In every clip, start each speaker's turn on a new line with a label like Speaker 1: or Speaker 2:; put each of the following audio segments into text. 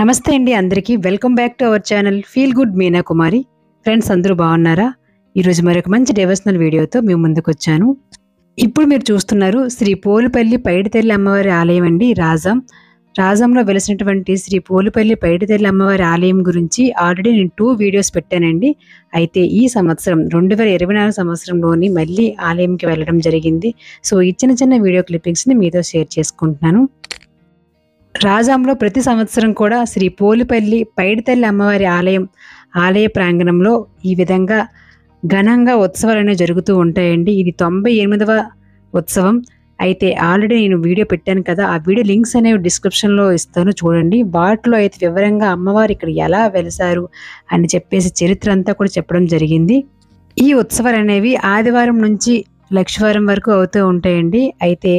Speaker 1: నమస్తే అండి అందరికీ. Welcome back to our channel feel good Meena Kumari. Friends అందరూ బాగున్నారా? ఈరోజు మరొక మంచి డివోషనల్ వీడియోతో మేము ముందుకొచ్చాను. ఇప్పుడు మీరు చూస్తున్నారు శ్రీ పోలుపల్లి పైడితల్లి అమ్మవారి ఆలయం అండి, రాజాం. రాజంలో వెలిసినటువంటి శ్రీ పోలుపల్లి పైడితల్లి అమ్మవారి ఆలయం గురించి ఆల్రెడీ నేను 2 వీడియోస్ పెట్టానండి. అయితే ఈ సంవత్సరం 2024 సంవత్సరంలోని మళ్ళీ ఆలయంకి వెళ్ళడం జరిగింది. సో ఈ చిన్న వీడియో క్లిప్పింగ్స్ని మీతో షేర్ చేసుకుంటున్నాను. రాజాంలో ప్రతి సంవత్సరం కూడా శ్రీ పోలుపల్లి పైడితల్లి అమ్మవారి ఆలయ ప్రాంగణంలో ఈ విధంగా ఘనంగా ఉత్సవాలు అనేవి జరుగుతూ ఉంటాయండి. ఇది 98వ ఉత్సవం. అయితే ఆల్రెడీ నేను వీడియో పెట్టాను కదా, ఆ వీడియో లింక్స్ అనేవి డిస్క్రిప్షన్లో ఇస్తాను, చూడండి. వాటిలో అయితే వివరంగా అమ్మవారు ఇక్కడ ఎలా వెలిసారు అని చెప్పేసి చరిత్ర అంతా కూడా చెప్పడం జరిగింది. ఈ ఉత్సవాలు అనేవి ఆదివారం నుంచి లక్షవారం వరకు అవుతూ ఉంటాయండి. అయితే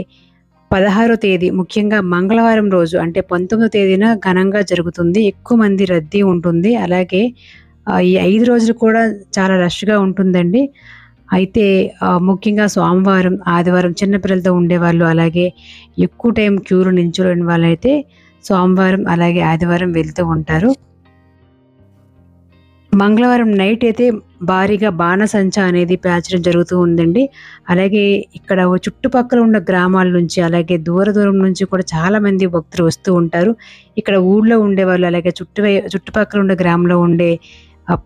Speaker 1: 16వ తేదీ ముఖ్యంగా మంగళవారం రోజు అంటే 19వ తేదీన ఘనంగా జరుగుతుంది. ఎక్కువ మంది రద్దీ ఉంటుంది. అలాగే ఈ 5 రోజులు కూడా చాలా రష్గా ఉంటుందండి. అయితే ముఖ్యంగా సోమవారం, ఆదివారం చిన్నపిల్లలతో ఉండేవాళ్ళు, అలాగే ఎక్కువ టైం క్యూలో నించోలేని వాళ్ళైతే సోమవారం అలాగే ఆదివారం వెళ్తూ ఉంటారు. మంగళవారం నైట్ అయితే భారీగా బాణసంచా అనేది పేర్చడం జరుగుతూ ఉందండి. అలాగే ఇక్కడ చుట్టుపక్కల ఉన్న గ్రామాల నుంచి, అలాగే దూరం నుంచి కూడా చాలామంది భక్తులు వస్తూ ఉంటారు. ఇక్కడ ఊళ్ళో ఉండేవాళ్ళు, అలాగే చుట్టుపక్కల ఉండే గ్రామంలో ఉండే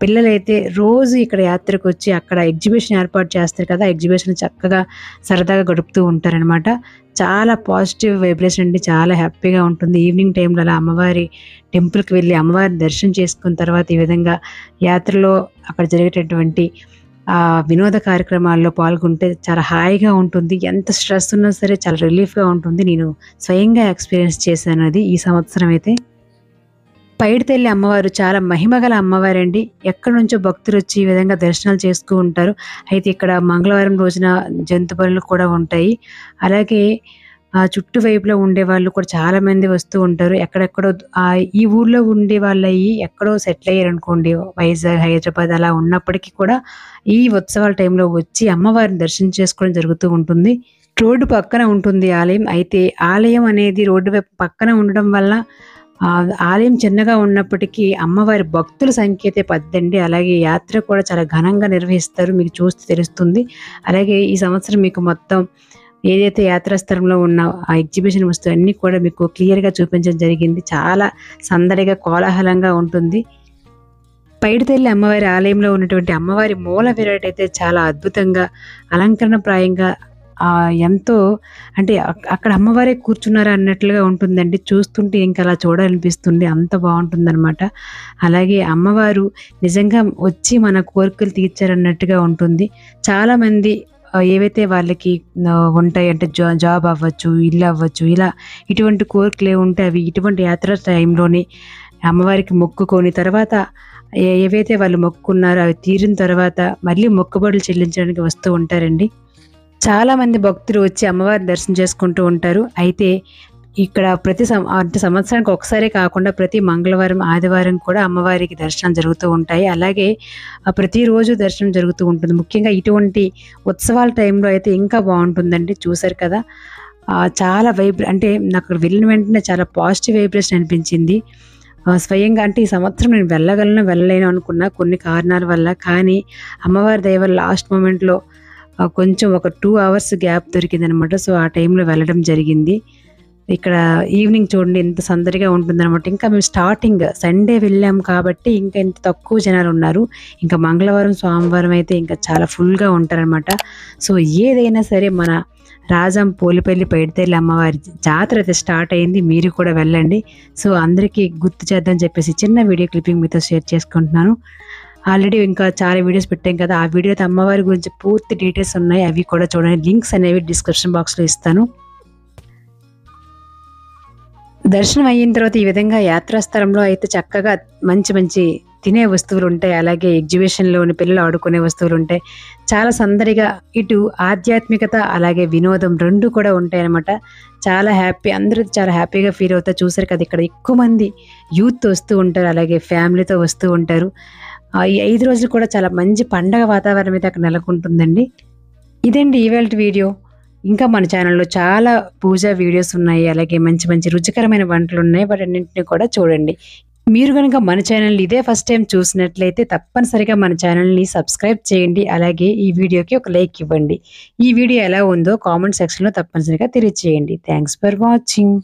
Speaker 1: పిల్లలైతే రోజు ఇక్కడ యాత్రకు వచ్చి అక్కడ ఎగ్జిబిషన్ ఏర్పాటు చేస్తారు కదా, ఎగ్జిబిషన్ చక్కగా సరదాగా గడుపుతూ ఉంటారనమాట. చాలా పాజిటివ్ వైబ్రేషన్ అండి, చాలా హ్యాపీగా ఉంటుంది. ఈవినింగ్ టైంలో అలా అమ్మవారి టెంపుల్కి వెళ్ళి అమ్మవారిని దర్శనం చేసుకున్న తర్వాత ఈ విధంగా యాత్రలో అక్కడ జరిగేటటువంటి వినోద కార్యక్రమాల్లో పాల్గొంటే చాలా హాయిగా ఉంటుంది. ఎంత స్ట్రెస్ ఉన్నా సరే చాలా రిలీఫ్గా ఉంటుంది. నేను స్వయంగా ఎక్స్పీరియన్స్ చేశాను అది ఈ సంవత్సరం అయితే. పైడితల్లి అమ్మవారు చాలా మహిమగల అమ్మవారండి. ఎక్కడి నుంచో భక్తులు వచ్చి ఈ విధంగా దర్శనాలు చేస్తూ ఉంటారు. అయితే ఇక్కడ మంగళవారం రోజున జంతు బలులు కూడా ఉంటాయి. అలాగే చుట్టువైపులో ఉండే వాళ్ళు కూడా చాలా మంది వస్తూ ఉంటారు. ఎక్కడెక్కడో ఈ ఊర్లో ఉండే వాళ్ళు ఎక్కడో సెటిల్ అయ్యారు అనుకోండి, వైజాగ్, హైదరాబాద్ అలా ఉన్నప్పటికీ కూడా ఈ ఉత్సవాల టైంలో వచ్చి అమ్మవారిని దర్శనం చేసుకోవడం జరుగుతూ ఉంటుంది. రోడ్డు పక్కన ఉంటుంది ఆలయం. అయితే ఆలయం అనేది రోడ్డు వైపు పక్కన ఉండడం వల్ల ఆలయం చిన్నగా ఉన్నప్పటికీ అమ్మవారి భక్తుల సంఖ్య అయితే పెద్దండి. అలాగే యాత్ర కూడా చాలా ఘనంగా నిర్వహిస్తారు, మీకు చూస్తే తెలుస్తుంది. అలాగే ఈ సంవత్సరం మీకు మొత్తం ఏదైతే యాత్రాస్థలంలో ఉన్న ఆ ఎగ్జిబిషన్ వస్తువు అన్నీ కూడా మీకు క్లియర్గా చూపించడం జరిగింది. చాలా సందడిగా కోలాహలంగా ఉంటుంది. పైడితల్లి అమ్మవారి ఆలయంలో ఉన్నటువంటి అమ్మవారి మూల విరాట్ అయితే చాలా అద్భుతంగా అలంకరణప్రాయంగా ఎంతో అంటే అక్కడ అమ్మవారే కూర్చున్నారా అన్నట్లుగా ఉంటుందండి. చూస్తుంటే ఇంకా అలా చూడాలనిపిస్తుంది, అంత బాగుంటుందన్నమాట. అలాగే అమ్మవారు నిజంగా వచ్చి మన కోరికలు తీర్చారన్నట్టుగా ఉంటుంది. చాలామంది ఏవైతే వాళ్ళకి ఉంటాయి అంటే జాబ్ అవ్వచ్చు, ఇల్లు అవ్వచ్చు, ఇలా ఇటువంటి కోరికలు ఉంటే అవి ఇటువంటి యాత్ర టైంలోనే అమ్మవారికి మొక్కుకొని తర్వాత ఏవైతే వాళ్ళు మొక్కున్నారో అవి తీరిన తర్వాత మళ్ళీ మొక్కుబడులు చెల్లించడానికి వస్తూ ఉంటారండి. చాలామంది భక్తులు వచ్చి అమ్మవారిని దర్శనం చేసుకుంటూ ఉంటారు. అయితే ఇక్కడ అంటే సంవత్సరానికి ఒకసారి కాకుండా ప్రతి మంగళవారం, ఆదివారం కూడా అమ్మవారికి దర్శనం జరుగుతూ ఉంటాయి. అలాగే ప్రతిరోజు దర్శనం జరుగుతూ ఉంటుంది. ముఖ్యంగా ఇటువంటి ఉత్సవాల టైంలో అయితే ఇంకా బాగుంటుందండి. చూసారు కదా, చాలా అంటే నాకు వెళ్ళిన వెంటనే చాలా పాజిటివ్ వైబ్రేషన్ అనిపించింది. స్వయంగా అంటే ఈ సంవత్సరం నేను వెళ్ళలేను అనుకున్నా కొన్ని కారణాల వల్ల. కానీ అమ్మవారి దయ వల్ల లాస్ట్ మూమెంట్లో కొంచెం ఒక 2 hours గ్యాప్ దొరికిందనమాట. సో ఆ టైంలో వెళ్ళడం జరిగింది. ఇక్కడ ఈవినింగ్ చూడండి ఎంత సందడిగా ఉంటుందన్నమాట. ఇంకా మేము స్టార్టింగ్ సండే వెళ్ళాం కాబట్టి ఇంకా ఇంత తక్కువ జనాలు ఉన్నారు. ఇంకా మంగళవారం, సోమవారం అయితే ఇంకా చాలా ఫుల్గా ఉంటారనమాట. సో ఏదైనా సరే మన రాజాం పోలుపల్లి పైడితల్లి అమ్మవారి జాతర అయితే స్టార్ట్ అయింది, మీరు కూడా వెళ్ళండి. సో అందరికీ గుర్తు చేద్దాం చెప్పేసి చిన్న వీడియో క్లిప్పింగ్ మీతో షేర్ చేసుకుంటున్నాను. ఆల్రెడీ ఇంకా చాలా వీడియోస్ పెట్టాం కదా, ఆ వీడియోతో అమ్మవారి గురించి పూర్తి డీటెయిల్స్ ఉన్నాయి, అవి కూడా చూడండి. లింక్స్ అనేవి డిస్క్రిప్షన్ బాక్స్లో ఇస్తాను. దర్శనం అయిన తర్వాత ఈ విధంగా యాత్రాస్థలంలో అయితే చక్కగా మంచి తినే వస్తువులు ఉంటాయి. అలాగే ఎగ్జిబిషన్లోని పిల్లలు ఆడుకునే వస్తువులు ఉంటాయి. చాలా సందడిగా ఇటు ఆధ్యాత్మికత అలాగే వినోదం 2 కూడా ఉంటాయి అన్నమాట. చాలా హ్యాపీ, అందరూ చాలా హ్యాపీగా ఫీల్ అవుతారు. చూసారు కదా, ఇక్కడ ఎక్కువ మంది యూత్ వస్తూ ఉంటారు, అలాగే ఫ్యామిలీతో వస్తూ ఉంటారు. ఈ 5 రోజులు కూడా చాలా మంచి పండగ వాతావరణం అయితే అక్కడ నెలకొంటుందండి. ఇదండి ఇవాల్టి వీడియో. ఇంకా మన ఛానల్‌లో చాలా పూజ వీడియోస్ ఉన్నాయి. అలాగే మంచి మంచి రుచికరమైన వంటలున్నాయి. వాటన్నింటిని కూడా చూడండి. మీరు గనుక మన ఛానల్‌ని ఇదే ఫస్ట్ టైమ్ చూసినట్లయితే తప్పనిసరిగా మన ఛానల్‌ని సబ్స్క్రైబ్ చేయండి. అలాగే ఈ వీడియోకి ఒక లైక్ ఇవ్వండి. ఈ వీడియో ఎలా ఉందో కామెంట్ సెక్షన్‌లో తప్పనిసరిగా తెలియజేయండి. Thanks for watching.